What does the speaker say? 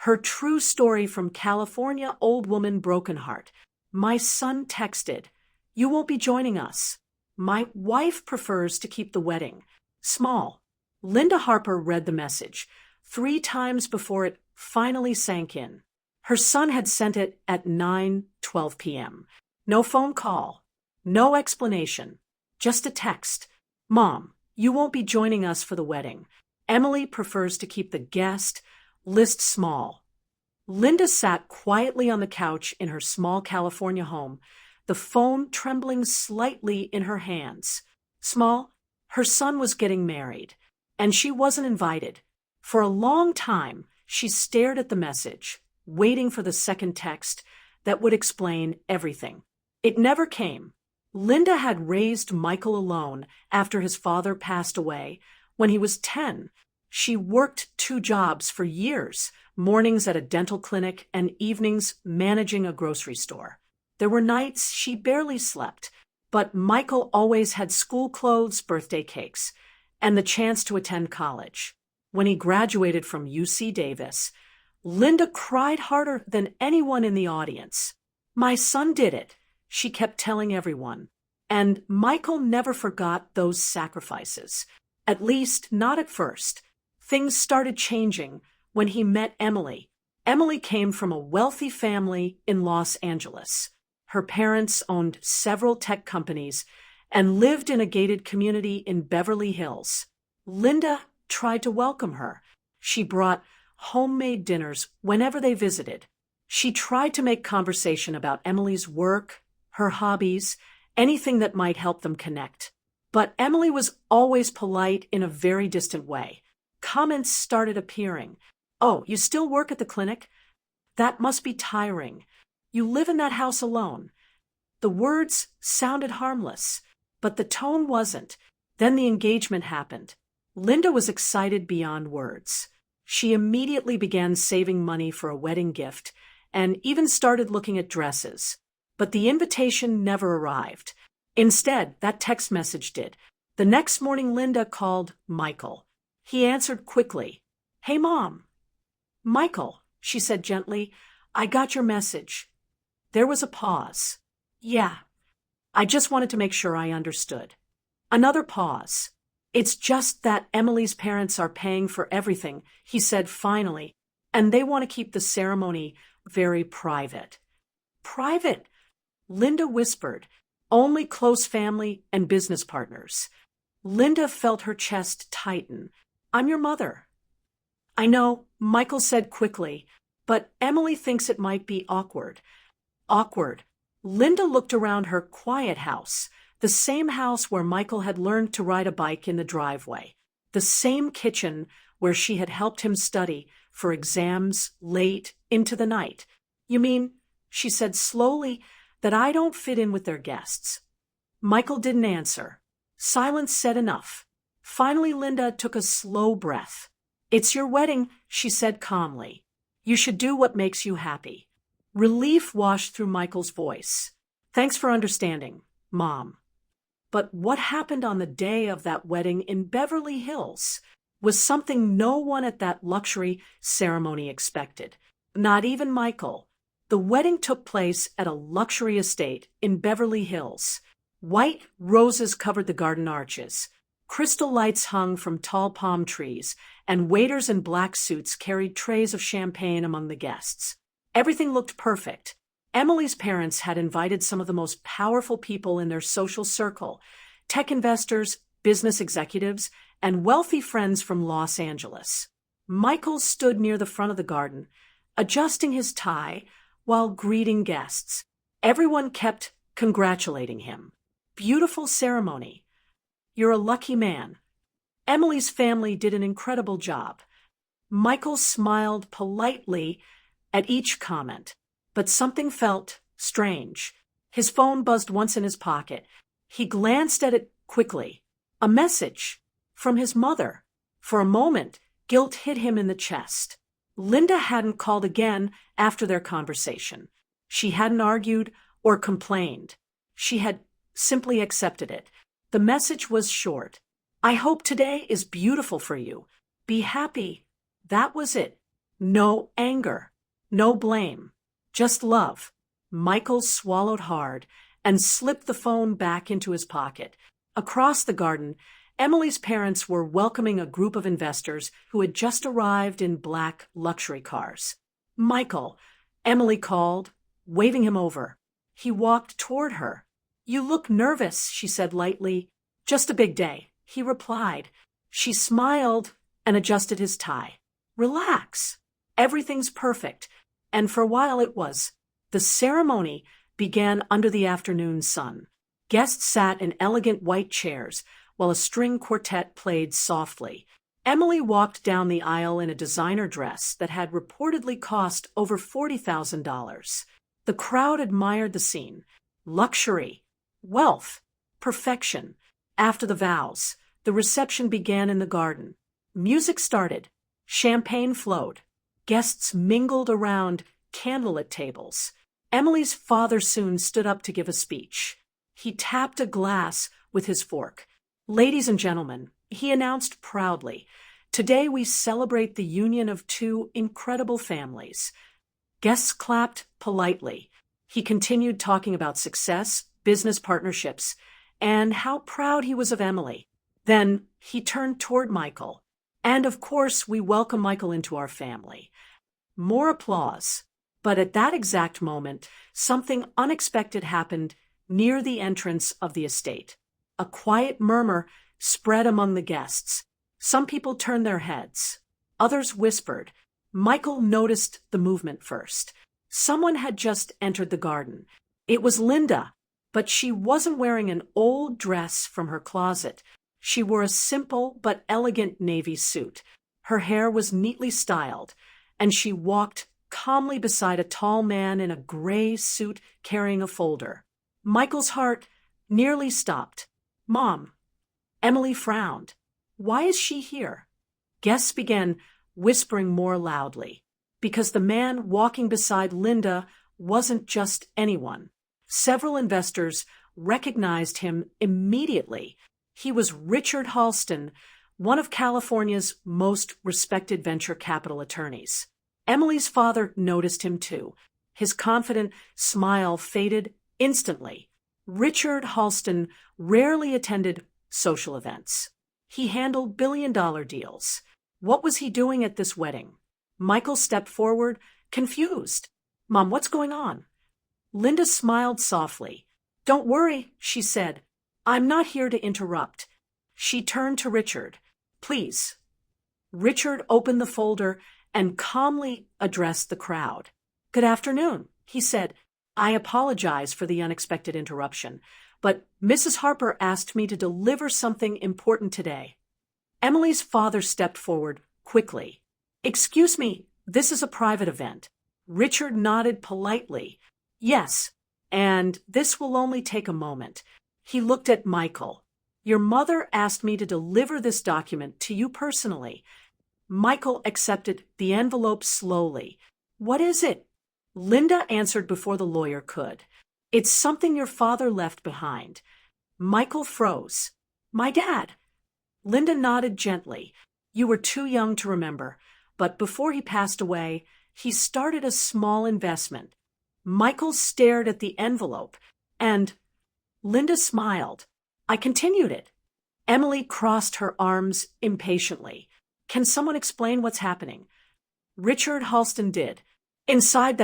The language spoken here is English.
Her true story from California old woman broken heart. My son texted, "You won't be joining us. My wife prefers to keep the wedding small." Linda Harper read the message 3 times before it finally sank in. Her son had sent it at 9:12 p.m. No phone call, no explanation, just a text. "Mom, you won't be joining us for the wedding. Emily prefers to keep the guest list small." Linda sat quietly on the couch in her small California home, the phone trembling slightly in her hands. Small, her son was getting married, and she wasn't invited. For a long time, she stared at the message, waiting for the second text that would explain everything. It never came. Linda had raised Michael alone after his father passed away. When he was 10, she worked 2 jobs for years, mornings at a dental clinic and evenings managing a grocery store. There were nights she barely slept, but Michael always had school clothes, birthday cakes, and the chance to attend college. When he graduated from UC Davis, Linda cried harder than anyone in the audience. "My son did it," she kept telling everyone. And Michael never forgot those sacrifices. At least, not at first. Things started changing when he met Emily. Emily came from a wealthy family in Los Angeles. Her parents owned several tech companies and lived in a gated community in Beverly Hills. Linda tried to welcome her. She brought homemade dinners whenever they visited. She tried to make conversation about Emily's work, her hobbies, anything that might help them connect. But Emily was always polite in a very distant way. Comments started appearing. "Oh, you still work at the clinic? That must be tiring. You live in that house alone." The words sounded harmless, but the tone wasn't. Then the engagement happened. Linda was excited beyond words. She immediately began saving money for a wedding gift and even started looking at dresses. But the invitation never arrived. Instead, that text message did. The next morning, Linda called Michael. He answered quickly. "Hey, Mom." "Michael," she said gently, "I got your message." There was a pause. "Yeah, I just wanted to make sure I understood." Another pause. "It's just that Emily's parents are paying for everything," he said finally, "and they want to keep the ceremony very private." "Private?" Linda whispered. "Only close family and business partners." Linda felt her chest tighten. "I'm your mother." "I know," Michael said quickly, "but Emily thinks it might be awkward." Awkward. Linda looked around her quiet house, the same house where Michael had learned to ride a bike in the driveway, the same kitchen where she had helped him study for exams late into the night. "You mean," she said slowly, "that I don't fit in with their guests?" Michael didn't answer. Silence said enough. Finally, Linda took a slow breath. "It's your wedding," she said calmly. "You should do what makes you happy." Relief washed through Michael's voice. "Thanks for understanding, Mom." But what happened on the day of that wedding in Beverly Hills was something no one at that luxury ceremony expected. Not even Michael. The wedding took place at a luxury estate in Beverly Hills. White roses covered the garden arches. Crystal lights hung from tall palm trees, and waiters in black suits carried trays of champagne among the guests. Everything looked perfect. Emily's parents had invited some of the most powerful people in their social circle, tech investors, business executives, and wealthy friends from Los Angeles. Michael stood near the front of the garden, adjusting his tie while greeting guests. Everyone kept congratulating him. "Beautiful ceremony. You're a lucky man." Emily's family did an incredible job. Michael smiled politely at each comment, but something felt strange. His phone buzzed once in his pocket. He glanced at it quickly. A message from his mother. For a moment, guilt hit him in the chest. Linda hadn't called again after their conversation. She hadn't argued or complained. She had simply accepted it. The message was short. "I hope today is beautiful for you. Be happy." That was it. No anger, no blame, just love. Michael swallowed hard and slipped the phone back into his pocket. Across the garden, Emily's parents were welcoming a group of investors who had just arrived in black luxury cars. Michael, Emily called, waving him over. He walked toward her. You look nervous, she said lightly. Just a big day, he replied. She smiled and adjusted his tie. Relax. Everything's perfect. And for a while it was. The ceremony began under the afternoon sun. Guests sat in elegant white chairs while a string quartet played softly. Emily walked down the aisle in a designer dress that had reportedly cost over $40,000. The crowd admired the scene. Luxury, wealth, perfection. After the vows, the reception began in the garden. Music started. Champagne flowed. Guests mingled around candlelit tables. Emily's father soon stood up to give a speech. He tapped a glass with his fork. Ladies and gentlemen, he announced proudly, today we celebrate the union of two incredible families. Guests clapped politely. He continued talking about success, business partnerships, and how proud he was of Emily. Then he turned toward Michael. And of course, we welcome Michael into our family. More applause. But at that exact moment, something unexpected happened near the entrance of the estate. A quiet murmur spread among the guests. Some people turned their heads. Others whispered. Michael noticed the movement first. Someone had just entered the garden. It was Linda, but she wasn't wearing an old dress from her closet. She wore a simple but elegant navy suit. Her hair was neatly styled, and she walked calmly beside a tall man in a gray suit carrying a folder. Michael's heart nearly stopped. Mom. Emily frowned. Why is she here? Guests began whispering more loudly, because the man walking beside Linda wasn't just anyone. Several investors recognized him immediately. He was Richard Halston, one of California's most respected venture capital attorneys. Emily's father noticed him too. His confident smile faded instantly. Richard Halston rarely attended social events. He handled billion-dollar deals. What was he doing at this wedding? Michael stepped forward, confused. Mom, what's going on? Linda smiled softly. Don't worry, she said. I'm not here to interrupt. She turned to Richard. Please. Richard opened the folder and calmly addressed the crowd. Good afternoon, he said. I apologize for the unexpected interruption, but Mrs. Harper asked me to deliver something important today. Emily's father stepped forward quickly. Excuse me, this is a private event. Richard nodded politely. Yes, and this will only take a moment. He looked at Michael. Your mother asked me to deliver this document to you personally. Michael accepted the envelope slowly. What is it? Linda answered before the lawyer could. It's something your father left behind. Michael froze. My dad. Linda nodded gently. You were too young to remember, but before he passed away, he started a small investment. Michael stared at the envelope, and Linda smiled. I continued it. Emily crossed her arms impatiently. Can someone explain what's happening? Richard Halston did. Inside that